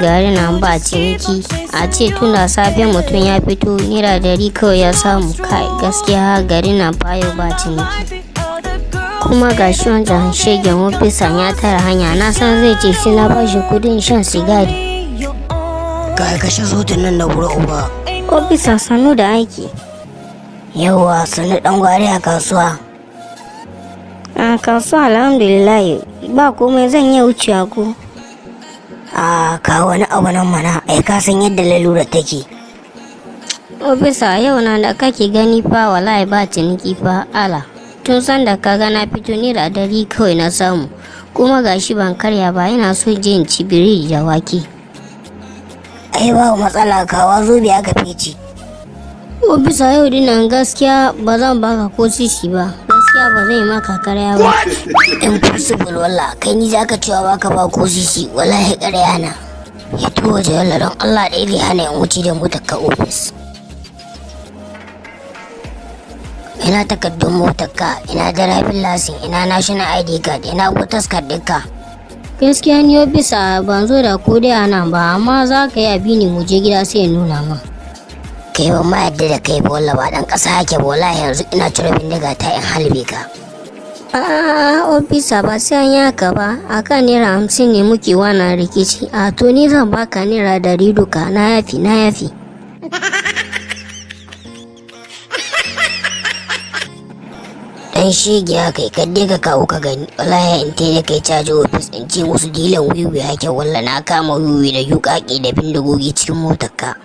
gari na ba ciniki. A ce tun da safe mutum ya fito naira 100 kawai ya samu. Kai gaskiya gari na fayo ba ciniki. Kuma ga shi wancan shegen ofisan ya tara hanya, na san zai ce sai na bashi kudin shan sigari. Kai kashe sautin nan na wura uba. Ofisa sannu da aiki. Yawa sannu dan gwari a kasuwa. A kasuwa alhamdulillah ba komai, zan iya wucewa ko. Ka wani abu nan mana, ai ka san yadda lalura take. Ofisa yau na da kake gani fa wallahi ba ciniki fa ala. Tun san da kaga na fito naira 100 kawai na samu. Kuma gashi ban karya ba, ina so je in ci biredi da wake. Ai ba matsala, kawa zo biya ka fici. Ofisa yau dinnan gaskiya ba zan baka ko sisi ba. Gaskiya ba zan yi maka karya ba. Impossible wallah, kai ni zaka cewa baka ba ko sisi, wallahi karya na. Ya to waje wallah don Allah da zai hana in wuce da motar ka ofis. Ina takardun motar ka, ina driving license, ina national ID card, ina voters card ɗinka. Gaskiya ni ofisa ban zo da ko dai anan ba, amma za ka yi abini mu je gida sai in nuna ma. Kai ba ma yadda da kai ba wallah, ba dan ƙasa hake ba wallahi, yanzu ina cire bindiga ta in halbe ka. Ofisa ba sai an yi haka ba, akan naira 50 ne muke wannan rikici. To ni zan baka naira 100 duka, na yafi. Dan shege haka kadai ka kawo ka gani, wallahi in tai da kai caji ofis in ce musu dilan wiwi hake wallah, na kama wiwi da yuƙaƙi da bindigogi cikin motar ka.